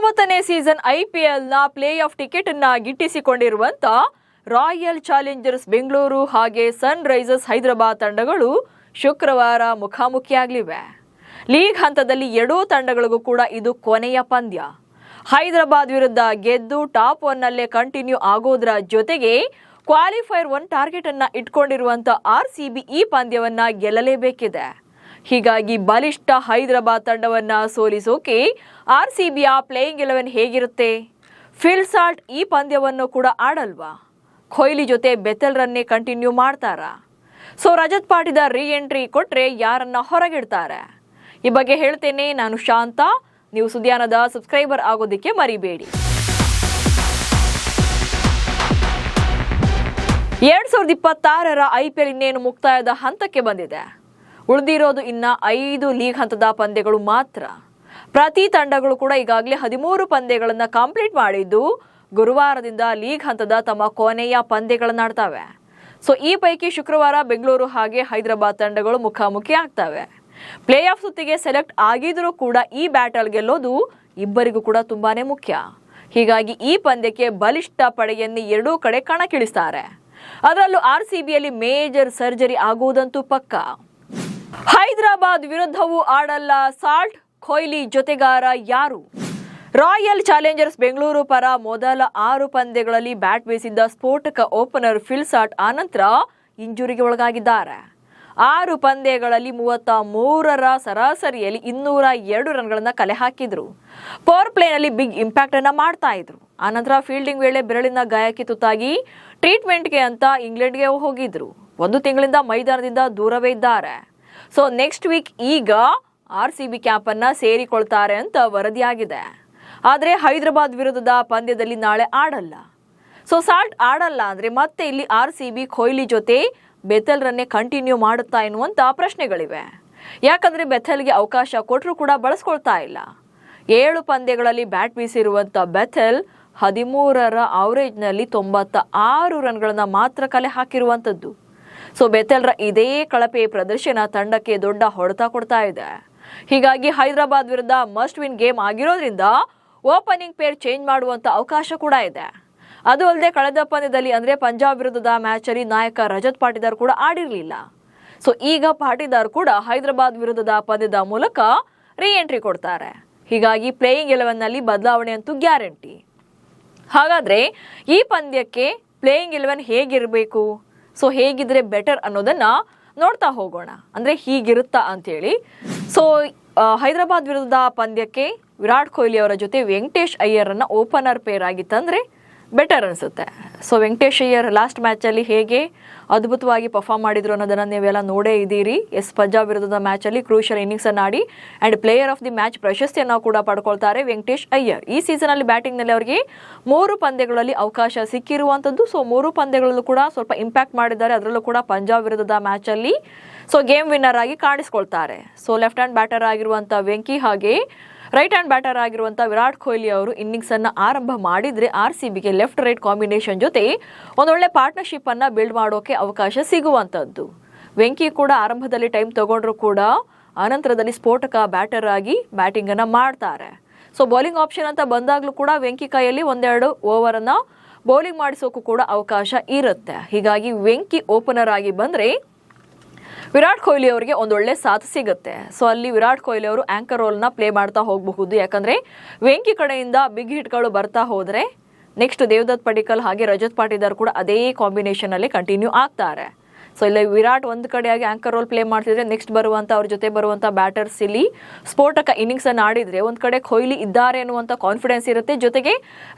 19ನೇ season ಐಪಿಎಲ್ನ play of ticket ಅನ್ನ ಗಿಟ್ಟಿಸಿಕೊಂಡಿರುವಂತ royal Challengers Bengaluru ಹಾಗೆ ಸನ್ risers Hyderabad ತಂಡಗಳು ಶುಕ್ರವಾರ ಮುಖಾಮುಖಿಯಾಗಲಿವೆ. ಲೀಗ್ ಹಂತದಲ್ಲಿ ಎರಡೂ ತಂಡಗಳಿಗೂ ಕೂಡ ಇದು ಕೊನೆಯ ಪಂದ್ಯ. ಹೈದರಾಬಾದ್ ವಿರುದ್ಧ ಗೆದ್ದು ಟಾಪ್ 1 ನಲ್ಲೇ ಕಂಟಿನ್ಯೂ ಆಗೋದ್ರ ಜೊತೆಗೆ ಕ್ವಾಲಿಫೈರ್ 1 ಟಾರ್ಗೆಟ್ ಅನ್ನ ಇಟ್ಕೊಂಡಿರುವಂತ ಆರ್ಸಿಬಿ ಈ ಪಂದ್ಯವನ್ನ ಗೆಲ್ಲಲೇಬೇಕಿದೆ. ಹೀಗಾಗಿ ಬಲಿಷ್ಠ ಹೈದರಾಬಾದ್ ತಂಡವನ್ನ ಸೋಲಿಸೋಕೆ ಆರ್ಸಿಬಿಯ ಪ್ಲೇಯಿಂಗ್ 11 ಹೇಗಿರುತ್ತೆ? ಫಿಲ್ ಸಾಲ್ಟ್ ಈ ಪಂದ್ಯವನ್ನು ಕೂಡ ಆಡಲ್ವಾ? ಕೊಹ್ಲಿ ಜೊತೆ ಬೆಥೆಲ್ ರನ್ನೇ ಕಂಟಿನ್ಯೂ ಮಾಡ್ತಾರಾ? ಸೊ ರಜತ್ ಪಾಟಿದಾರ್ ರೀ ಎಂಟ್ರಿ ಕೊಟ್ರೆ ಯಾರನ್ನ ಹೊರಗಿಡ್ತಾರೆ? ಈ ಬಗ್ಗೆ ಹೇಳ್ತೇನೆ. ನಾನು ಶಾಂತ. ನೀವು ಸುದ್ಯಾನದ ಸಬ್ಸ್ಕ್ರೈಬರ್ ಆಗೋದಕ್ಕೆ ಮರಿಬೇಡಿ. 2026ರ ಐಪಿಎಲ್ ಇನ್ನೇನು ಮುಕ್ತಾಯದ ಹಂತಕ್ಕೆ ಬಂದಿದೆ. ಉಳಿದಿರೋದು ಇನ್ನ 5 ಲೀಗ್ ಹಂತದ ಪಂದ್ಯಗಳು ಮಾತ್ರ. ಪ್ರತಿ ತಂಡಗಳು ಕೂಡ ಈಗಾಗಲೇ 13 ಪಂದ್ಯಗಳನ್ನು ಕಂಪ್ಲೀಟ್ ಮಾಡಿದ್ದು ಗುರುವಾರದಿಂದ ಲೀಗ್ ಹಂತದ ತಮ್ಮ ಕೊನೆಯ ಪಂದ್ಯಗಳನ್ನು ಆಡ್ತವೆ. ಸೊ ಈ ಪೈಕಿ ಶುಕ್ರವಾರ ಬೆಂಗಳೂರು ಹಾಗೆ ಹೈದರಾಬಾದ್ ತಂಡಗಳು ಮುಖಾಮುಖಿ ಆಗ್ತವೆ. ಪ್ಲೇ ಆಫ್ ಸುತ್ತಿಗೆ ಸೆಲೆಕ್ಟ್ ಆಗಿದ್ರೂ ಕೂಡ ಈ ಬ್ಯಾಟಲ್ ಗೆಲ್ಲೋದು ಇಬ್ಬರಿಗೂ ಕೂಡ ತುಂಬಾನೇ ಮುಖ್ಯ. ಹೀಗಾಗಿ ಈ ಪಂದ್ಯಕ್ಕೆ ಬಲಿಷ್ಠ ಪಡೆಯನ್ನು ಎರಡೂ ಕಡೆ ಕಣಕ್ಕಿಳಿಸ್ತಾರೆ. ಅದರಲ್ಲೂ ಆರ್ಸಿಬಿಯಲ್ಲಿ ಮೇಜರ್ ಸರ್ಜರಿ ಆಗುವುದಂತೂ ಪಕ್ಕ. ಹೈದರಾಬಾದ್ ವಿರುದ್ಧವೂ ಆಡಲ್ಲ ಸಾಲ್ಟ್. ಕೊಹ್ಲಿ ಜೊತೆಗಾರ ಯಾರು? ರಾಯಲ್ ಚಾಲೆಂಜರ್ಸ್ ಬೆಂಗಳೂರು ಪರ ಮೊದಲ 6 ಪಂದ್ಯಗಳಲ್ಲಿ ಬ್ಯಾಟ್ ಬೀಸಿದ್ದ ಸ್ಫೋಟಕ ಓಪನರ್ ಫಿಲ್ ಸಾಲ್ಟ್ ಆನಂತರ ಇಂಜುರಿಗೆ ಒಳಗಾಗಿದ್ದಾರೆ. 6 ಪಂದ್ಯಗಳಲ್ಲಿ 33ರ ಸರಾಸರಿಯಲ್ಲಿ 202 ರನ್ಗಳನ್ನ ಕಲೆ ಹಾಕಿದ್ರು. ಪವರ್ ಪ್ಲೇನಲ್ಲಿ ಬಿಗ್ ಇಂಪ್ಯಾಕ್ಟ್ ಅನ್ನ ಮಾಡ್ತಾ ಇದ್ರು. ಆನಂತರ ಫೀಲ್ಡಿಂಗ್ ವೇಳೆ ಬೆರಳಿನ ಗಾಯಕ್ಕೆ ತುತ್ತಾಗಿ ಟ್ರೀಟ್ಮೆಂಟ್ಗೆ ಅಂತ ಇಂಗ್ಲೆಂಡ್ಗೆ ಹೋಗಿದ್ರು. 1 ತಿಂಗಳಿಂದ ಮೈದಾನದಿಂದ ದೂರವೇ ಇದ್ದಾರೆ. ಸೊ ನೆಕ್ಸ್ಟ್ ವೀಕ್ ಈಗ ಆರ್ಸಿಬಿ ಕ್ಯಾಂಪ್ ಅನ್ನ ಸೇರಿಕೊಳ್ತಾರೆ ಅಂತ ವರದಿಯಾಗಿದೆ. ಆದರೆ ಹೈದರಾಬಾದ್ ವಿರುದ್ಧದ ಪಂದ್ಯದಲ್ಲಿ ನಾಳೆ ಆಡಲ್ಲ. ಸೊ ಸಾಲ್ಟ್ ಆಡಲ್ಲ ಅಂದ್ರೆ ಮತ್ತೆ ಇಲ್ಲಿ ಆರ್ಸಿಬಿ ಕೊಹ್ಲಿ ಜೊತೆ ಬೆಥೆಲ್ ರನ್ನೇ ಕಂಟಿನ್ಯೂ ಮಾಡುತ್ತಾ ಎನ್ನುವಂತ ಪ್ರಶ್ನೆಗಳಿವೆ. ಯಾಕಂದ್ರೆ ಬೆಥೆಲ್ಗೆ ಅವಕಾಶ ಕೊಟ್ಟರು ಕೂಡ ಬಳಸ್ಕೊಳ್ತಾ ಇಲ್ಲ. 7 ಪಂದ್ಯಗಳಲ್ಲಿ ಬ್ಯಾಟ್ ಬೀಸಿರುವಂತ ಬೆಥೆಲ್ 13ರ ಅವರೇಜ್ನಲ್ಲಿ 96 ರನ್ಗಳನ್ನ ಮಾತ್ರ ಕಲೆ ಹಾಕಿರುವಂತದ್ದು. ಸೊ ಬೆಥೆಲ್ರ ಇದೇ ಕಳಪೆ ಪ್ರದರ್ಶನ ತಂಡಕ್ಕೆ ದೊಡ್ಡ ಹೊಡೆತ ಕೊಡ್ತಾ ಇದೆ. ಹೀಗಾಗಿ ಹೈದರಾಬಾದ್ ವಿರುದ್ಧ ಮಸ್ಟ್ ವಿನ್ ಗೇಮ್ ಆಗಿರೋದ್ರಿಂದ ಓಪನಿಂಗ್ ಪೇರ್ ಚೇಂಜ್ ಮಾಡುವಂತ ಅವಕಾಶ ಕೂಡ ಇದೆ. ಅದು ಅಲ್ಲದೆ ಕಳೆದ ಪಂದ್ಯದಲ್ಲಿ ಅಂದ್ರೆ ಪಂಜಾಬ್ ವಿರುದ್ಧದ ಮ್ಯಾಚ್ ಅಲ್ಲಿ ನಾಯಕ ರಜತ್ ಪಾಟಿದಾರ್ ಕೂಡ ಆಡಿರಲಿಲ್ಲ. ಸೊ ಈಗ ಪಾಟಿದಾರ್ ಕೂಡ ಹೈದರಾಬಾದ್ ವಿರುದ್ಧದ ಪಂದ್ಯದ ಮೂಲಕ ರೀ ಎಂಟ್ರಿ ಕೊಡ್ತಾರೆ. ಹೀಗಾಗಿ ಪ್ಲೇಯಿಂಗ್ 11 ನಲ್ಲಿ ಬದಲಾವಣೆ ಅಂತೂ ಗ್ಯಾರಂಟಿ. ಹಾಗಾದ್ರೆ ಈ ಪಂದ್ಯಕ್ಕೆ ಪ್ಲೇಯಿಂಗ್ 11 ಹೇಗಿರಬೇಕು? ಸೊ ಹೇಗಿದ್ರೆ ಬೆಟರ್ ಅನ್ನೋದನ್ನ ನೋಡ್ತಾ ಹೋಗೋಣ. ಅಂದ್ರೆ ಹೀಗಿರುತ್ತಾ ಅಂತೇಳಿ. ಸೊ ಹೈದರಾಬಾದ್ ವಿರುದ್ಧ ಪಂದ್ಯಕ್ಕೆ ವಿರಾಟ್ ಕೊಹ್ಲಿ ಅವರ ಜೊತೆ ವೆಂಕಟೇಶ್ ಅಯ್ಯರ್ ಅನ್ನ ಓಪನರ್ ಪೇರ್ ಆಗಿತ್ತಂದ್ರೆ ಬೆಟರ್ ಅನ್ಸುತ್ತೆ. So Venkatesh Iyer last match ಅಲ್ಲಿ ಹೇಗೆ ಅದ್ಭುತವಾಗಿ ಪರ್ಫಾರ್ಮ್ ಮಾಡಿದ್ರು ಅನ್ನೋದನ್ನ ನೀವೆಲ್ಲ ನೋಡೇ ಇದ್ದೀರಿ. ಪಂಜಾಬ್ ವಿರುದ್ಧದ ಮ್ಯಾಚ್ ಅಲ್ಲಿ ಕ್ರೂಷಿಯಲ್ ಇನ್ನಿಂಗ್ಸ್ ಅನ್ನ ಆಡಿ and player of the match ಪ್ರಶಸ್ತಿಯನ್ನು ಕೂಡ ಪಡ್ಕೊಳ್ತಾರೆ ವೆಂಕಟೇಶ್ ಅಯ್ಯರ್. ಈ ಸೀಸನ್ ಅಲ್ಲಿ ಬ್ಯಾಟಿಂಗ್ ನಲ್ಲಿ ಅವರಿಗೆ 3 ಪಂದ್ಯಗಳಲ್ಲಿ ಅವಕಾಶ ಸಿಕ್ಕಿರುವಂತದ್ದು. ಸೊ 3 ಪಂದ್ಯಗಳಲ್ಲೂ ಕೂಡ ಸ್ವಲ್ಪ ಇಂಪ್ಯಾಕ್ಟ್ ಮಾಡಿದ್ದಾರೆ. ಅದರಲ್ಲೂ ಕೂಡ ಪಂಜಾಬ್ ವಿರುದ್ಧದ ಮ್ಯಾಚ್ ಅಲ್ಲಿ ಸೊ ಗೇಮ್ ವಿನ್ನರ್ ಆಗಿ ಕಾಣಿಸ್ಕೊಳ್ತಾರೆ. ಸೊ ಲೆಫ್ಟ್ ಹ್ಯಾಂಡ್ ಬ್ಯಾಟರ್ ಆಗಿರುವಂತ ವೆಂಕಿ ಹಾಗೆ ರೈಟ್ ಹ್ಯಾಂಡ್ ಬ್ಯಾಟರ್ ಆಗಿರುವಂತ ವಿರಾಟ್ ಕೊಹ್ಲಿ ಅವರು ಇನ್ನಿಂಗ್ಸ್ ಅನ್ನ ಆರಂಭ ಮಾಡಿದ್ರೆ ಆರ್ಸಿಬಿಗೆ ಲೆಫ್ಟ್ ರೈಟ್ ಕಾಂಬಿನೇಷನ್ ಜೊತೆ ಒಂದೊಳ್ಳೆ ಪಾರ್ಟ್ನರ್ಶಿಪ್ ಅನ್ನ ಬಿಲ್ಡ್ ಮಾಡೋಕೆ ಅವಕಾಶ ಸಿಗುವಂತದ್ದು. ವೆಂಕಿ ಕೂಡ ಆರಂಭದಲ್ಲಿ ಟೈಮ್ ತಗೊಂಡ್ರು ಕೂಡ ಅನಂತರದಲ್ಲಿ ಸ್ಫೋಟಕ ಬ್ಯಾಟರ್ ಆಗಿ ಬ್ಯಾಟಿಂಗ್ ಅನ್ನ ಮಾಡ್ತಾರೆ. ಸೊ ಬೌಲಿಂಗ್ ಆಪ್ಷನ್ ಅಂತ ಬಂದಾಗ್ಲೂ ಕೂಡ ವೆಂಕಿ ಕೈಯಲ್ಲಿ 1-2 ಓವರ್ ಅನ್ನ ಬೌಲಿಂಗ್ ಮಾಡಿಸೋಕು ಕೂಡ ಅವಕಾಶ ಇರುತ್ತೆ. ಹೀಗಾಗಿ ವೆಂಕಿ ಓಪನರ್ ಆಗಿ ಬಂದ್ರೆ ವಿರಾಟ್ ಕೊಹ್ಲಿ ಅವರಿಗೆ ಒಂದೊಳ್ಳೆ ಸಾಥ್ ಸಿಗುತ್ತೆ. ಸೊ ಅಲ್ಲಿ ವಿರಾಟ್ ಕೊಹ್ಲಿ ಅವರು ಆಂಕರ್ ರೋಲ್ ನ ಪ್ಲೇ ಮಾಡ್ತಾ ಹೋಗಬಹುದು. ಯಾಕಂದ್ರೆ ವೆಂಕಿ ಕಡೆಯಿಂದ ಬಿಗ್ ಹಿಟ್ಗಳು ಬರ್ತಾ ಹೋದ್ರೆ ನೆಕ್ಸ್ಟ್ ದೇವದತ್ ಪಡಿಕ್ಕಲ್ ಹಾಗೆ ರಜತ್ ಪಾಟಿದಾರ್ ಕೂಡ ಅದೇ ಕಾಂಬಿನೇಷನ್ ಅಲ್ಲಿ ಕಂಟಿನ್ಯೂ ಆಗ್ತಾರೆ. ಸೊ ಇಲ್ಲಿ ವಿರಾಟ್ ಒಂದ್ ಕಡೆಯಾಗಿ ಆಂಕರ್ ರೋಲ್ ಪ್ಲೇ ಮಾಡ್ತಿದ್ರೆ ನೆಕ್ಸ್ಟ್ ಬರುವಂತ ಅವ್ರ ಜೊತೆ ಬರುವಂತ ಬ್ಯಾಟರ್ಸ್ ಇಲ್ಲಿ ಸ್ಫೋಟಕ ಇನ್ನಿಂಗ್ಸ್ ಅನ್ನು ಆಡಿದ್ರೆ ಒಂದ್ ಕಡೆ ಕೊಹ್ಲಿ ಇದ್ದಾರೆ ಅನ್ನುವಂತ ಕಾನ್ಫಿಡೆನ್ಸ್ ಇರುತ್ತೆ. ಜೊತೆಗೆ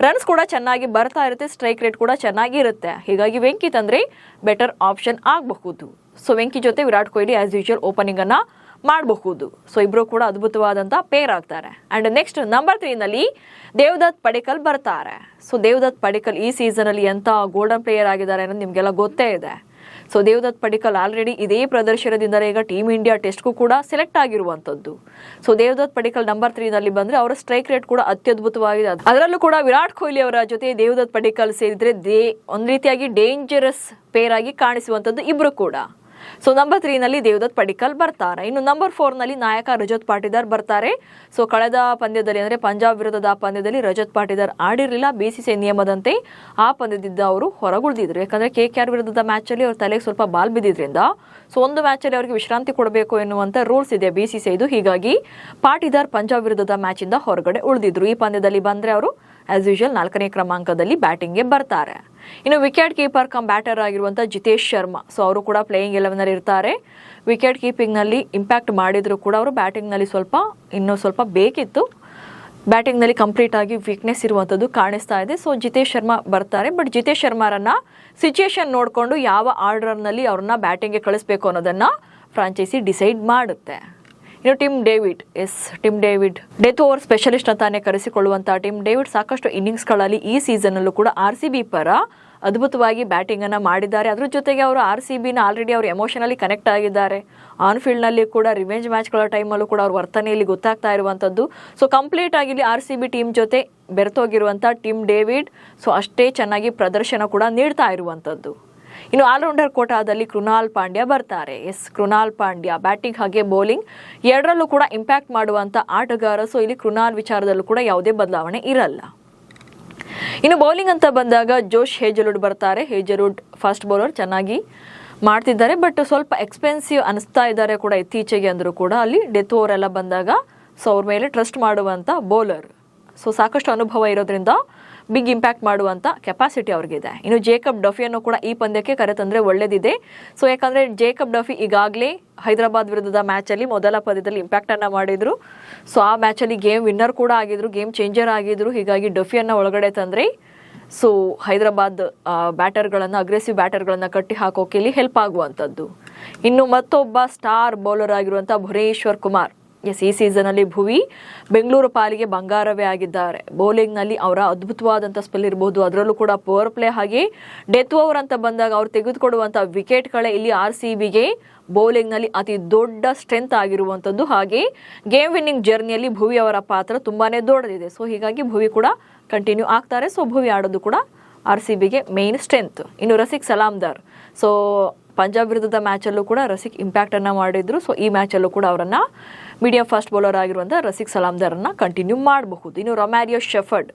ರನ್ಸ್ ಕೂಡ ಚೆನ್ನಾಗಿ ಬರ್ತಾ ಇರುತ್ತೆ. ಸ್ಟ್ರೈಕ್ ರೇಟ್ ಕೂಡ ಚೆನ್ನಾಗಿ ಇರುತ್ತೆ. ಹೀಗಾಗಿ ವೆಂಕಿ ತಂದ್ರೆ ಬೆಟರ್ ಆಪ್ಷನ್ ಆಗಬಹುದು. ಸೊ ವೆಂಕಿ ಜೊತೆ Virat Kohli as usual opening ಅನ್ನ ಮಾಡಬಹುದು. ಸೊ ಇಬ್ರು ಕೂಡ ಅದ್ಭುತವಾದಂತಹ ಪೇರ್ ಆಗ್ತಾರೆ. ಅಂಡ್ ನೆಕ್ಸ್ಟ್ ನಂಬರ್ 3 ನಲ್ಲಿ ದೇವದತ್ ಪಡಿಕ್ಕಲ್ ಬರ್ತಾರೆ. ಸೊ ದೇವದತ್ ಪಡಿಕ್ಕಲ್ ಈ ಸೀಸನ್ ಅಲ್ಲಿ ಎಂತ ಗೋಲ್ಡನ್ ಪ್ಲೇಯರ್ ಆಗಿದ್ದಾರೆ ಅನ್ನೋದು ನಿಮ್ಗೆಲ್ಲ ಗೊತ್ತೇ ಇದೆ. ಸೊ ದೇವದತ್ ಪಡಿಕ್ಕಲ್ ಆಲ್ರೆಡಿ ಇದೇ ಪ್ರದರ್ಶನದಿಂದ ಈಗ ಟೀಮ್ ಇಂಡಿಯಾ ಟೆಸ್ಟ್ಗೂ ಕೂಡ ಸೆಲೆಕ್ಟ್ ಆಗಿರುವಂತದ್ದು. ಸೊ ದೇವದತ್ ಪಡಿಕ್ಕಲ್ ನಂಬರ್ 3 ನಲ್ಲಿ ಬಂದ್ರೆ ಅವರ ಸ್ಟ್ರೈಕ್ ರೇಟ್ ಕೂಡ ಅತ್ಯದ್ಭುತವಾಗಿದೆ. ಅದರಲ್ಲೂ ಕೂಡ ವಿರಾಟ್ ಕೊಹ್ಲಿ ಅವರ ಜೊತೆ ದೇವದತ್ ಪಡಿಕ್ಕಲ್ ಸೇರಿದ್ರೆ ಒಂದ್ ರೀತಿಯಾಗಿ ಡೇಂಜರಸ್ ಪೇರ್ ಆಗಿ ಕಾಣಿಸುವಂತದ್ದು ಇಬ್ರು ಕೂಡ. ಸೊ ನಂಬರ್ 3 ನಲ್ಲಿ ದೇವದತ್ ಪಡಿಕ್ಕಲ್ ಬರ್ತಾರೆ. ಇನ್ನು ನಂಬರ್ 4 ನಲ್ಲಿ ನಾಯಕ ರಜತ್ ಪಾಟಿದಾರ್ ಬರ್ತಾರೆ. ಸೊ ಕಳೆದ ಪಂದ್ಯದಲ್ಲಿ ಅಂದ್ರೆ ಪಂಜಾಬ್ ವಿರುದ್ಧದ ಪಂದ್ಯದಲ್ಲಿ ರಜತ್ ಪಾಟಿದಾರ್ ಆಡಿರಲಿಲ್ಲ. BCCI ನಿಯಮದಂತೆ ಆ ಪಂದ್ಯದಿಂದ ಅವರು ಹೊರಗುಳಿದಿದ್ರು. ಯಾಕಂದ್ರೆ KKR ವಿರುದ್ಧದ ಮ್ಯಾಚ್ ಅಲ್ಲಿ ಅವ್ರ ತಲೆಗೆ ಸ್ವಲ್ಪ ಬಾಲ್ ಬಿದ್ದಿದ್ರಿಂದ ಸೊ ಒಂದು ಮ್ಯಾಚ್ ಅಲ್ಲಿ ಅವರಿಗೆ ವಿಶ್ರಾಂತಿ ಕೊಡಬೇಕು ಎನ್ನುವಂತ ರೂಲ್ಸ್ ಇದೆ BCCI ಇದು. ಹೀಗಾಗಿ ಪಾಟಿದಾರ್ ಪಂಜಾಬ್ ವಿರುದ್ಧದ ಮ್ಯಾಚ್ ಇಂದ ಹೊರಗಡೆ ಉಳಿದಿದ್ರು. ಈ ಪಂದ್ಯದಲ್ಲಿ ಬಂದ್ರೆ ಅವರು ಆಸ್ ಯೂಶುವಲ್ 4ನೇ ಕ್ರಮಾಂಕದಲ್ಲಿ ಬ್ಯಾಟಿಂಗ್ಗೆ ಬರ್ತಾರೆ. ಇನ್ನು ವಿಕೆಟ್ ಕೀಪರ್ ಕಮ್ ಬ್ಯಾಟರ್ ಆಗಿರುವಂತಹ ಜಿತೇಶ್ ಶರ್ಮಾ ಸೊ ಅವರು ಕೂಡ ಪ್ಲೇಯಿಂಗ್ 11 ನಲ್ಲಿ ಇರ್ತಾರೆ. ವಿಕೆಟ್ ಕೀಪಿಂಗ್ ನಲ್ಲಿ ಇಂಪ್ಯಾಕ್ಟ್ ಮಾಡಿದ್ರು ಕೂಡ ಅವರು ಬ್ಯಾಟಿಂಗ್ ನಲ್ಲಿ ಇನ್ನೂ ಸ್ವಲ್ಪ ಬೇಕಿತ್ತು. ಬ್ಯಾಟಿಂಗ್ ನಲ್ಲಿ ಕಂಪ್ಲೀಟ್ ಆಗಿ ವೀಕ್ನೆಸ್ ಇರುವಂತದ್ದು ಕಾಣಿಸ್ತಾ ಇದೆ. ಸೊ ಜಿತೇಶ್ ಶರ್ಮಾ ಬರ್ತಾರೆ. ಬಟ್ ಜಿತೇಶ್ ಶರ್ಮಾರನ್ನ ಸಿಚುಯೇಷನ್ ನೋಡಿಕೊಂಡು ಯಾವ ಆರ್ಡರ್ ನಲ್ಲಿ ಅವ್ರನ್ನ ಬ್ಯಾಟಿಂಗ್ಗೆ ಕಳಿಸ್ಬೇಕು ಅನ್ನೋದನ್ನ ಫ್ರಾಂಚೈಸಿ ಡಿಸೈಡ್ ಮಾಡುತ್ತೆ. ಇನ್ನು Tim David death over specialist ಅಂತಾನೆ ಕರೆಸಿಕೊಳ್ಳುವಂತಹ ಟಿಮ್ ಡೇವಿಡ್ ಸಾಕಷ್ಟು ಇನ್ನಿಂಗ್ಸ್ಗಳಲ್ಲಿ ಈ ಸೀಸನ್ ಅಲ್ಲೂ ಕೂಡ RCB ಪರ ಅದ್ಭುತವಾಗಿ ಬ್ಯಾಟಿಂಗ್ ಅನ್ನ ಮಾಡಿದ್ದಾರೆ. ಅದ್ರ ಜೊತೆಗೆ ಅವರು RCBನ ಆಲ್ರೆಡಿ ಅವರು ಎಮೋಷನಲಿ ಕನೆಕ್ಟ್ ಆಗಿದ್ದಾರೆ. ಆನ್ ಫೀಲ್ಡ್ ನಲ್ಲಿ ಕೂಡ ರಿವೆಂಜ್ ಮ್ಯಾಚ್ಗಳ ಟೈಮಲ್ಲೂ ಕೂಡ ಅವ್ರ ವರ್ತನೆಯಲ್ಲಿ ಗೊತ್ತಾಗ್ತಾ ಇರುವಂತದ್ದು. ಸೊ ಕಂಪ್ಲೀಟ್ ಆಗಿ ಇಲ್ಲಿ RCB ಟೀಮ್ ಜೊತೆ ಬೆರೆತೋಗಿರುವಂತಹ ಟಿಮ್ ಡೇವಿಡ್ ಸೊ ಅಷ್ಟೇ ಚೆನ್ನಾಗಿ ಪ್ರದರ್ಶನ ಕೂಡ ನೀಡ್ತಾ ಇರುವಂತದ್ದು. ಇನ್ನು ಆಲ್ರೌಂಡರ್ ಕೋಟಾದಲ್ಲಿ ಕೃನಾಲ್ ಪಾಂಡ್ಯ ಬರ್ತಾರೆ. ಕೃನಾಲ್ ಪಾಂಡ್ಯ ಬ್ಯಾಟಿಂಗ್ ಹಾಗೆ ಬೌಲಿಂಗ್ ಎರಡರಲ್ಲೂ ಕೂಡ ಇಂಪ್ಯಾಕ್ಟ್ ಮಾಡುವಂತ ಆಟಗಾರ. ಸೊ ಇಲ್ಲಿ ಕೃನಾಲ್ ವಿಚಾರದಲ್ಲೂ ಕೂಡ ಯಾವುದೇ ಬದಲಾವಣೆ ಇರಲ್ಲ. ಇನ್ನು ಬೌಲಿಂಗ್ ಅಂತ ಬಂದಾಗ ಜೋಶ್ ಹೇಜಲ್ವುಡ್ ಬರ್ತಾರೆ. ಹೇಜಲ್ವುಡ್ ಫಾಸ್ಟ್ ಬೌಲರ್ ಚೆನ್ನಾಗಿ ಮಾಡ್ತಿದ್ದಾರೆ. ಬಟ್ ಸ್ವಲ್ಪ ಎಕ್ಸ್ಪೆನ್ಸಿವ್ ಅನಿಸ್ತಾ ಇದ್ದಾರೆ ಕೂಡ ಇತ್ತೀಚೆಗೆ ಅಂದರೂ ಕೂಡ ಅಲ್ಲಿ ಡೆತ್ ಓವರ್ ಎಲ್ಲ ಬಂದಾಗ ಸೊ ಅವ್ರ ಮೇಲೆ ಟ್ರಸ್ಟ್ ಮಾಡುವಂತ ಬೌಲರ್. ಸೊ ಸಾಕಷ್ಟು ಅನುಭವ ಇರೋದ್ರಿಂದ ಬಿಗ್ ಇಂಪ್ಯಾಕ್ಟ್ ಮಾಡುವಂತ ಕೆಪಾಸಿಟಿ ಅವ್ರಿಗಿದೆ. ಇನ್ನು ಜೇಕಬ್ ಡಫಿಯನ್ನು ಕೂಡ ಈ ಪಂದ್ಯಕ್ಕೆ ಕರೆತಂದ್ರೆ ಒಳ್ಳೇದಿದೆ. ಸೊ ಯಾಕಂದ್ರೆ ಜೇಕಬ್ ಡಫಿ ಈಗಾಗಲೇ ಹೈದರಾಬಾದ್ ವಿರುದ್ಧದ ಮ್ಯಾಚ್ ಅಲ್ಲಿ ಮೊದಲ ಪಂದ್ಯದಲ್ಲಿ ಇಂಪ್ಯಾಕ್ಟ್ ಅನ್ನ ಮಾಡಿದ್ರು. ಸೊ ಆ ಮ್ಯಾಚ್ ಅಲ್ಲಿ ಗೇಮ್ ವಿನ್ನರ್ ಕೂಡ ಆಗಿದ್ರು, ಗೇಮ್ ಚೇಂಜರ್ ಆಗಿದ್ರು. ಹೀಗಾಗಿ ಡಫಿಯನ್ನ ಒಳಗಡೆ ತಂದ್ರೆ ಸೊ ಹೈದರಾಬಾದ್ ಅಗ್ರೆಸಿವ್ ಬ್ಯಾಟರ್ಗಳನ್ನ ಕಟ್ಟಿ ಹಾಕೋಕೆ ಇಲ್ಲಿ ಹೆಲ್ಪ್ ಆಗುವಂತದ್ದು. ಇನ್ನು ಮತ್ತೊಬ್ಬ ಸ್ಟಾರ್ ಬೌಲರ್ ಆಗಿರುವಂತಹ ಭುವನೇಶ್ವರ್ ಕುಮಾರ್ ಈ ಸೀಸನ್ ಅಲ್ಲಿ ಭುವಿ ಬೆಂಗಳೂರು ಪಾಲಿಗೆ ಬಂಗಾರವೇ ಆಗಿದ್ದಾರೆ. ಬೌಲಿಂಗ್ ನಲ್ಲಿ ಅವರ ಅದ್ಭುತವಾದಂಥ ಸ್ಪೆಲ್ ಇರಬಹುದು, ಅದರಲ್ಲೂ ಕೂಡ ಪವರ್ ಪ್ಲೇ ಹಾಗೆ ಡೆತ್ ಓವರ್ ಅಂತ ಬಂದಾಗ ಅವ್ರು ತೆಗೆದುಕೊಡುವಂತಹ ವಿಕೆಟ್ಗಳೇ ಇಲ್ಲಿ RCBಗೆ ಬೌಲಿಂಗ್ ನಲ್ಲಿ ಅತಿ ದೊಡ್ಡ ಸ್ಟ್ರೆಂತ್ ಆಗಿರುವಂತದ್ದು. ಹಾಗೆ ಗೇಮ್ ವಿನ್ನಿಂಗ್ ಜರ್ನಿಯಲ್ಲಿ ಭುವಿ ಅವರ ಪಾತ್ರ ತುಂಬಾನೇ ದೊಡ್ಡದಿದೆ. ಸೊ ಹೀಗಾಗಿ ಭುವಿ ಕೂಡ ಕಂಟಿನ್ಯೂ ಆಗ್ತಾರೆ. ಸೊ ಭುವಿ ಆಡೋದು ಕೂಡ RCBಗೆ ಮೇನ್ ಸ್ಟ್ರೆಂತ್. ಇನ್ನು ರಸಿಕ್ ಸಲಾಮ್ದಾರ್ ಸೊ ಪಂಜಾಬ್ ವಿರುದ್ಧದ ಮ್ಯಾಚ್ ಅಲ್ಲೂ ಕೂಡ ರಸಿಕ್ ಇಂಪ್ಯಾಕ್ಟ್ ಅನ್ನ ಮಾಡಿದ್ರು. ಸೊ ಈ ಮ್ಯಾಚ್ ಅಲ್ಲೂ ಕೂಡ ಅವರನ್ನ ಮೀಡಿಯಂ ಫಾಸ್ಟ್ ಬೌಲರ್ ಆಗಿರುವಂತಹ ರಸಿಕ್ ಸಲಾಮ್ದಾರನ್ನ ಕಂಟಿನ್ಯೂ ಮಾಡಬಹುದು. ಇನ್ನು ರೊಮ್ಯಾರಿಯೋ ಶೆಫರ್ಡ್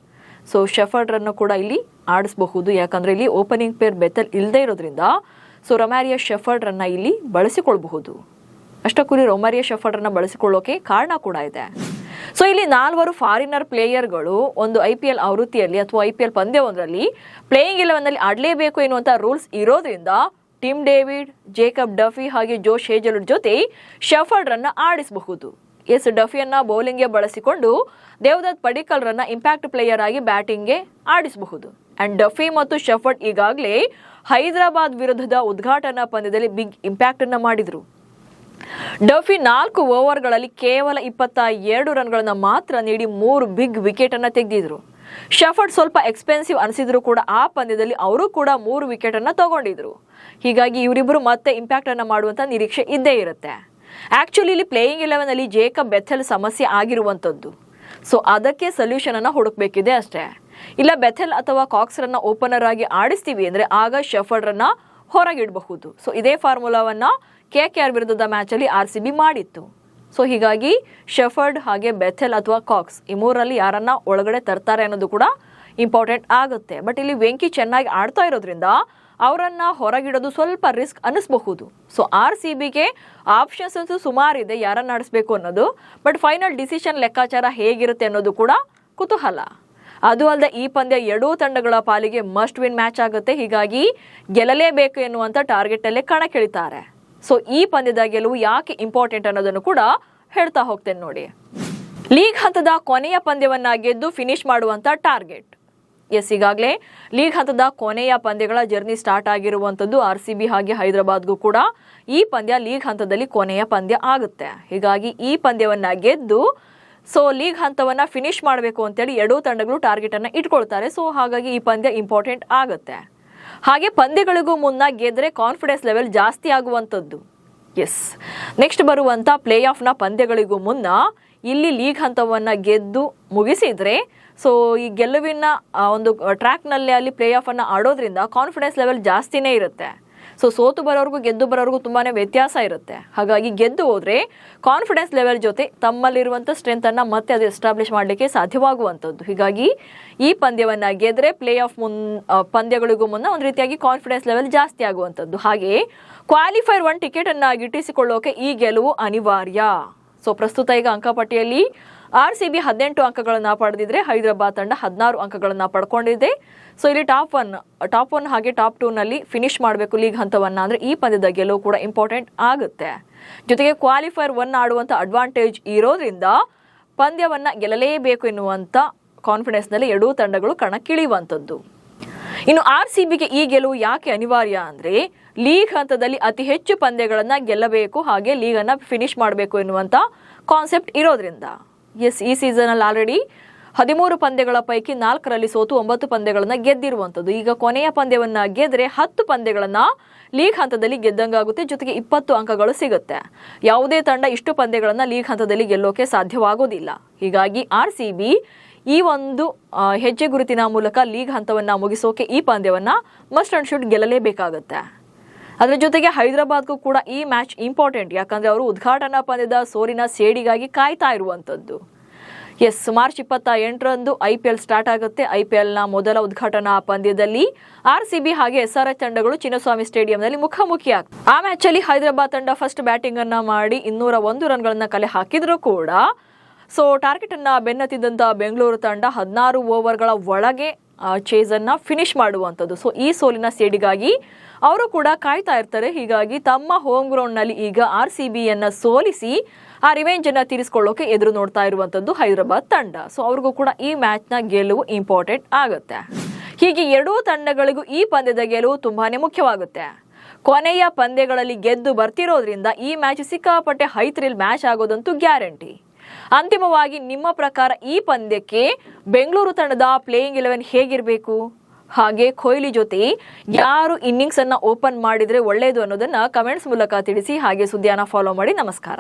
ಸೊ ಶೆಫರ್ಡ್ರನ್ನು ಕೂಡ ಇಲ್ಲಿ ಆಡಿಸಬಹುದು. ಯಾಕಂದ್ರೆ ಇಲ್ಲಿ ಓಪನಿಂಗ್ ಪೇರ್ ಬೆಥೆಲ್ ಇಲ್ಲದೆ ಇರೋದ್ರಿಂದ ಸೊ ರೊಮ್ಯಾರಿಯೋ ಶೆಫರ್ಡ್ರನ್ನ ಇಲ್ಲಿ ಬಳಸಿಕೊಳ್ಳಬಹುದು. ಅಷ್ಟಕ್ಕೂ ರೊಮ್ಯಾರಿಯೋ ಶೆಫರ್ಡ್ರನ್ನ ಬಳಸಿಕೊಳ್ಳೋಕೆ ಕಾರಣ ಕೂಡ ಇದೆ. ಸೊ ಇಲ್ಲಿ 4 ಫಾರಿನರ್ ಪ್ಲೇಯರ್ಗಳು ಒಂದು IPL ಆವೃತ್ತಿಯಲ್ಲಿ ಅಥವಾ IPL ಪಂದ್ಯವೊಂದರಲ್ಲಿ ಪ್ಲೇಯಿಂಗ್ 11ನಲ್ಲಿ ಆಡಲೇಬೇಕು ಎನ್ನುವಂತ ರೂಲ್ಸ್ ಇರೋದ್ರಿಂದ ಟಿಮ್ ಡೇವಿಡ್, ಜೇಕಬ್ ಡಫಿ ಹಾಗೆ ಜೋಶ್ ಹೇಜಲ್ವುಡ್ ಜೊತೆ ಶೆಫರ್ಡ್ ರನ್ನ ಆಡಿಸಬಹುದು. ಡಫಿಯನ್ನ ಬೌಲಿಂಗ್ಗೆ ಬಳಸಿಕೊಂಡು ದೇವದತ್ ಪಡಿಕ್ಕಲ್ ರನ್ನ ಇಂಪ್ಯಾಕ್ಟ್ ಪ್ಲೇಯರ್ ಆಗಿ ಬ್ಯಾಟಿಂಗ್ಗೆ ಆಡಿಸಬಹುದು. ಅಂಡ್ ಡಫಿ ಮತ್ತು ಶೆಫರ್ಡ್ ಈಗಾಗಲೇ ಹೈದರಾಬಾದ್ ವಿರುದ್ಧದ ಉದ್ಘಾಟನಾ ಪಂದ್ಯದಲ್ಲಿ ಬಿಗ್ ಇಂಪ್ಯಾಕ್ಟ್ ಅನ್ನ ಮಾಡಿದ್ರು. ಡಫಿ 4 ಓವರ್ಗಳಲ್ಲಿ ಕೇವಲ 22 ರನ್ಗಳನ್ನ ಮಾತ್ರ ನೀಡಿ 3 ಬಿಗ್ ವಿಕೆಟ್ ಅನ್ನ ತೆಗೆದಿದ್ರು. ಶೆಫರ್ಡ್ ಸ್ವಲ್ಪ ಎಕ್ಸ್ಪೆನ್ಸಿವ್ ಅನಿಸಿದ್ರು ಕೂಡ ಆ ಪಂದ್ಯದಲ್ಲಿ ಅವರು ಕೂಡ 3 ವಿಕೆಟ್ ಅನ್ನ ತಗೊಂಡಿದ್ರು. ಹೀಗಾಗಿ ಇವರಿಬ್ಬರು ಮತ್ತೆ ಇಂಪ್ಯಾಕ್ಟ್ ಅನ್ನ ಮಾಡುವಂತ ನಿರೀಕ್ಷೆ ಇದ್ದೇ ಇರುತ್ತೆ. ಆಕ್ಚುಲಿ ಇಲ್ಲಿ ಪ್ಲೇಯಿಂಗ್ 11 ಅಲ್ಲಿ ಜೇಕಬ್ ಬೆಥೆಲ್ ಸಮಸ್ಯೆ ಆಗಿರುವಂತದ್ದು. ಸೊ ಅದಕ್ಕೆ ಸೊಲ್ಯೂಷನ್ ಅನ್ನ ಹುಡುಕ್ಬೇಕಿದೆ ಅಷ್ಟೇ. ಇಲ್ಲ ಬೆಥೆಲ್ ಅಥವಾ ಕಾಕ್ಸ್ ರನ್ನ ಓಪನರ್ ಆಗಿ ಆಡಿಸ್ತೀವಿ ಅಂದ್ರೆ ಆಗ ಶೆಫರ್ಡ್ ರನ್ನ ಹೊರಗಿಡಬಹುದು. ಸೊ ಇದೇ ಫಾರ್ಮುಲಾವನ್ನ KKR ವಿರುದ್ಧದ ಮ್ಯಾಚ್ ಅಲ್ಲಿ RCB ಮಾಡಿತ್ತು. ಸೊ ಹೀಗಾಗಿ ಶೆಫರ್ಡ್ ಹಾಗೆ ಬೆಥೆಲ್ ಅಥವಾ ಕಾಕ್ಸ್ ಈ 3ರಲ್ಲಿ ಯಾರನ್ನ ಒಳಗಡೆ ತರ್ತಾರೆ ಅನ್ನೋದು ಕೂಡ ಇಂಪಾರ್ಟೆಂಟ್ ಆಗುತ್ತೆ. ಬಟ್ ಇಲ್ಲಿ ವೆಂಕಿ ಚೆನ್ನಾಗಿ ಆಡ್ತಾ ಇರೋದ್ರಿಂದ ಅವರನ್ನ ಹೊರಗಿಡೋದು ಸ್ವಲ್ಪ ರಿಸ್ಕ್ ಅನಿಸಬಹುದು. ಸೊ RCBಗೆ ಆಪ್ಷನ್ಸ್ ಅಂತೂ ಸುಮಾರಿದೆ ಯಾರನ್ನ ಆಡಿಸ್ಬೇಕು ಅನ್ನೋದು. ಬಟ್ ಫೈನಲ್ ಡಿಸಿಷನ್ ಲೆಕ್ಕಾಚಾರ ಹೇಗಿರುತ್ತೆ ಅನ್ನೋದು ಕೂಡ ಕುತೂಹಲ. ಅದು ಅಲ್ಲದೆ ಈ ಪಂದ್ಯ ಎರಡೂ ತಂಡಗಳ ಪಾಲಿಗೆ ಮಸ್ಟ್ ವಿನ್ ಮ್ಯಾಚ್ ಆಗುತ್ತೆ. ಹೀಗಾಗಿ ಗೆಲ್ಲಲೇಬೇಕು ಎನ್ನುವಂತ ಟಾರ್ಗೆಟ್ ಅಲ್ಲೇ ಕಣಕ್ಕಿಳಿತಾರೆ. ಸೊ ಈ ಪಂದ್ಯದ ಗೆಲುವು ಯಾಕೆ ಇಂಪಾರ್ಟೆಂಟ್ ಅನ್ನೋದನ್ನು ಕೂಡ ಹೇಳ್ತಾ ಹೋಗ್ತೇನೆ ನೋಡಿ. ಲೀಗ್ ಹಂತದ ಕೊನೆಯ ಪಂದ್ಯವನ್ನ ಗೆದ್ದು ಫಿನಿಶ್ ಮಾಡುವಂತ ಟಾರ್ಗೆಟ್. ಈಗಾಗಲೇ ಲೀಗ್ ಹಂತದ ಕೊನೆಯ ಪಂದ್ಯಗಳ ಜರ್ನಿ ಸ್ಟಾರ್ಟ್ ಆಗಿರುವಂತದ್ದು RCB ಹಾಗೆ ಹೈದರಾಬಾದ್ಗೂ ಕೂಡ ಈ ಪಂದ್ಯ ಲೀಗ್ ಹಂತದಲ್ಲಿ ಕೊನೆಯ ಪಂದ್ಯ ಆಗುತ್ತೆ. ಹೀಗಾಗಿ ಈ ಪಂದ್ಯವನ್ನ ಗೆದ್ದು ಸೊ ಲೀಗ್ ಹಂತವನ್ನ ಫಿನಿಶ್ ಮಾಡಬೇಕು ಅಂತೇಳಿ ಎರಡೂ ತಂಡಗಳು ಟಾರ್ಗೆಟ್ ಅನ್ನ ಇಟ್ಕೊಳ್ತಾರೆ. ಸೊ ಹಾಗಾಗಿ ಈ ಪಂದ್ಯ ಇಂಪಾರ್ಟೆಂಟ್ ಆಗುತ್ತೆ. ಹಾಗೆ ಪಂದ್ಯಗಳಿಗೂ ಮುನ್ನ ಗೆದ್ರೆ ಕಾನ್ಫಿಡೆನ್ಸ್ ಲೆವೆಲ್ ಜಾಸ್ತಿ ಆಗುವಂಥದ್ದು. ನೆಕ್ಸ್ಟ್ ಬರುವಂತ ಪ್ಲೇ ಆಫ್ ನ ಪಂದ್ಯಗಳಿಗೂ ಮುನ್ನ ಇಲ್ಲಿ ಲೀಗ್ ಹಂತವನ್ನ ಗೆದ್ದು ಮುಗಿಸಿದ್ರೆ ಸೊ ಈ ಗೆಲುವಿನ ಒಂದು ಟ್ರ್ಯಾಕ್ ನಲ್ಲಿ ಅಲ್ಲಿ ಪ್ಲೇ ಆಫ್ ಅನ್ನ ಆಡೋದ್ರಿಂದ ಕಾನ್ಫಿಡೆನ್ಸ್ ಲೆವೆಲ್ ಜಾಸ್ತಿನೇ ಇರುತ್ತೆ. ಸೊ ಸೋತು ಬರೋರ್ಗೂ ಗೆದ್ದು ಬರೋರ್ಗೂ ತುಂಬಾನೇ ವ್ಯತ್ಯಾಸ ಇರುತ್ತೆ. ಹಾಗಾಗಿ ಗೆದ್ದು ಹೋದ್ರೆ ಕಾನ್ಫಿಡೆನ್ಸ್ ಲೆವೆಲ್ ಜೊತೆ ತಮ್ಮಲ್ಲಿರುವಂಥ ಸ್ಟ್ರೆಂತ್ ಅನ್ನ ಮತ್ತೆ ಅದು ಎಸ್ಟಾಬ್ಲಿಷ್ ಮಾಡಲಿಕ್ಕೆ ಸಾಧ್ಯವಾಗುವಂಥದ್ದು. ಹೀಗಾಗಿ ಈ ಪಂದ್ಯವನ್ನ ಗೆದ್ರೆ ಪ್ಲೇ ಆಫ್ ಪಂದ್ಯಗಳಿಗೂ ಮುನ್ನ ಒಂದು ರೀತಿಯಾಗಿ ಕಾನ್ಫಿಡೆನ್ಸ್ ಲೆವೆಲ್ ಜಾಸ್ತಿ ಆಗುವಂಥದ್ದು. ಹಾಗೆ ಕ್ವಾಲಿಫೈರ್ 1 ಟಿಕೆಟ್ ಅನ್ನ ಗಿಟ್ಟಿಸಿಕೊಳ್ಳೋಕೆ ಈ ಗೆಲುವು ಅನಿವಾರ್ಯ. ಸೊ ಪ್ರಸ್ತುತ ಈಗ ಅಂಕಪಟ್ಟಿಯಲ್ಲಿ RCB 18 ಅಂಕಗಳನ್ನ ಪಡೆದಿದ್ರೆ ಹೈದರಾಬಾದ್ ತಂಡ 16 ಅಂಕಗಳನ್ನ ಪಡ್ಕೊಂಡಿದೆ. ಸೊ ಇಲ್ಲಿ ಟಾಪ್ ಒನ್ ಹಾಗೆ ಟಾಪ್ 2 ನಲ್ಲಿ ಫಿನಿಶ್ ಮಾಡಬೇಕು ಲೀಗ್ ಹಂತವನ್ನ ಅಂದ್ರೆ ಈ ಪಂದ್ಯದ ಗೆಲುವು ಕೂಡ ಇಂಪಾರ್ಟೆಂಟ್ ಆಗುತ್ತೆ. ಜೊತೆಗೆ ಕ್ವಾಲಿಫೈರ್ 1 ಆಡುವಂತ ಅಡ್ವಾಂಟೇಜ್ ಇರೋದ್ರಿಂದ ಪಂದ್ಯವನ್ನ ಗೆಲ್ಲಲೇಬೇಕು ಎನ್ನುವಂತ ಕಾನ್ಫಿಡೆನ್ಸ್ ನಲ್ಲಿ ಎರಡೂ ತಂಡಗಳು ಕಣಕ್ಕಿಳಿಯುವಂಥದ್ದು. ಇನ್ನು RCBಗೆ ಈ ಗೆಲುವು ಯಾಕೆ ಅನಿವಾರ್ಯ ಅಂದ್ರೆ ಲೀಗ್ ಹಂತದಲ್ಲಿ ಅತಿ ಹೆಚ್ಚು ಪಂದ್ಯಗಳನ್ನ ಗೆಲ್ಲಬೇಕು ಹಾಗೆ ಲೀಗ್ ಅನ್ನ ಫಿನಿಶ್ ಮಾಡಬೇಕು ಎನ್ನುವಂತ ಕಾನ್ಸೆಪ್ಟ್ ಇರೋದ್ರಿಂದ. ಈ ಸೀಸನ್ ಅಲ್ಲಿ ಆಲ್ರೆಡಿ 13 ಪಂದ್ಯಗಳ ಪೈಕಿ 4ರಲ್ಲಿ ಸೋತು 9 ಪಂದ್ಯಗಳನ್ನ ಗೆದ್ದಿರುವಂಥದ್ದು. ಈಗ ಕೊನೆಯ ಪಂದ್ಯವನ್ನ ಗೆದ್ರೆ 10 ಪಂದ್ಯಗಳನ್ನ ಲೀಗ್ ಹಂತದಲ್ಲಿ ಗೆದ್ದಂಗಾಗುತ್ತೆ, ಜೊತೆಗೆ 20 ಅಂಕಗಳು ಸಿಗುತ್ತೆ. ಯಾವುದೇ ತಂಡ ಇಷ್ಟು ಪಂದ್ಯಗಳನ್ನ ಲೀಗ್ ಹಂತದಲ್ಲಿ ಗೆಲ್ಲೋಕೆ ಸಾಧ್ಯವಾಗೋದಿಲ್ಲ. ಹೀಗಾಗಿ RCB ಈ ಒಂದು ಹೆಜ್ಜೆ ಗುರುತಿನ ಮೂಲಕ ಲೀಗ್ ಹಂತವನ್ನ ಮುಗಿಸೋಕೆ ಈ ಪಂದ್ಯವನ್ನ ಮಸ್ಟ್ ಅಂಡ್ ಶುಡ್ ಗೆಲ್ಲಲೇಬೇಕಾಗುತ್ತೆ. ಅದರ ಜೊತೆಗೆ ಹೈದರಾಬಾದ್ಗೂ ಕೂಡ ಈ ಮ್ಯಾಚ್ ಇಂಪಾರ್ಟೆಂಟ್, ಯಾಕಂದ್ರೆ ಅವರು ಉದ್ಘಾಟನಾ ಪಂದ್ಯದ ಸೋಲಿನ ಸೇಡಿಗಾಗಿ ಕಾಯ್ತಾ ಇರುವಂಥದ್ದು. ಮಾರ್ಚ್ 28ರಂದು IPL ಸ್ಟಾರ್ಟ್ ಆಗುತ್ತೆ. IPLನ ಮೊದಲ ಉದ್ಘಾಟನಾ ಪಂದ್ಯದಲ್ಲಿ RCB ಹಾಗೆ SRH ತಂಡಗಳು ಚಿನ್ನಸ್ವಾಮಿ ಸ್ಟೇಡಿಯಂನಲ್ಲಿ ಮುಖಾಮುಖಿ ಆಗ್ತವೆ. ಆ ಮ್ಯಾಚ್ ಅಲ್ಲಿ ಹೈದರಾಬಾದ್ ತಂಡ ಫಸ್ಟ್ ಬ್ಯಾಟಿಂಗ್ ಅನ್ನ ಮಾಡಿ 201 ರನ್ಗಳನ್ನ ಕಲೆ ಹಾಕಿದ್ರು ಕೂಡ ಸೊ ಟಾರ್ಗೆಟ್ ಅನ್ನ ಬೆನ್ನತ್ತಿದ್ದಂತ ಬೆಂಗಳೂರು ತಂಡ 16 ಓವರ್ಗಳ ಒಳಗೆ ಚೇಸ್ ಅನ್ನ ಫಿನಿಶ್ ಮಾಡುವಂಥದ್ದು. ಸೊ ಈ ಸೋಲಿನ ಸೇಡಿಗಾಗಿ ಅವರು ಕೂಡ ಕಾಯ್ತಾ ಇರ್ತಾರೆ. ಹೀಗಾಗಿ ತಮ್ಮ ಹೋಮ್ ಗ್ರೌಂಡ್ ನಲ್ಲಿ ಈಗ RCBಯನ್ನ ಸೋಲಿಸಿ ಆ ರಿವೆಂಜ್ ಅನ್ನ ತೀರಿಸಿಕೊಳ್ಳೋಕೆ ಎದುರು ನೋಡ್ತಾ ಇರುವಂತದ್ದು ಹೈದರಾಬಾದ್ ತಂಡ. ಸೊ ಅವ್ರಿಗೂ ಕೂಡ ಈ ಮ್ಯಾಚ್ ನ ಗೆಲುವು ಇಂಪಾರ್ಟೆಂಟ್ ಆಗುತ್ತೆ. ಹೀಗೆ ಎರಡೂ ತಂಡಗಳಿಗೂ ಈ ಪಂದ್ಯದ ಗೆಲುವು ತುಂಬಾನೇ ಮುಖ್ಯವಾಗುತ್ತೆ. ಕೊನೆಯ ಪಂದ್ಯಗಳಲ್ಲಿ ಗೆದ್ದು ಬರ್ತಿರೋದ್ರಿಂದ ಈ ಮ್ಯಾಚ್ ಸಿಕ್ಕಾಪಟ್ಟೆ ಹೈ ಥ್ರಿಲ್ ಮ್ಯಾಚ್ ಆಗೋದಂತೂ ಗ್ಯಾರಂಟಿ. ಅಂತಿಮವಾಗಿ ನಿಮ್ಮ ಪ್ರಕಾರ ಈ ಪಂದ್ಯಕ್ಕೆ ಬೆಂಗಳೂರು ತಂಡದ ಪ್ಲೇಯಿಂಗ್ 11 ಹೇಗಿರಬೇಕು, ಹಾಗೆ ಕೊಹ್ಲಿ ಜೊತೆ ಯಾರು ಇನ್ನಿಂಗ್ಸ್ ಅನ್ನ ಓಪನ್ ಮಾಡಿದ್ರೆ ಒಳ್ಳೆಯದು ಅನ್ನೋದನ್ನ ಕಮೆಂಟ್ಸ್ ಮೂಲಕ ತಿಳಿಸಿ. ಹಾಗೆ ಸುದ್ದಿಯನ್ನ ಫಾಲೋ ಮಾಡಿ. ನಮಸ್ಕಾರ.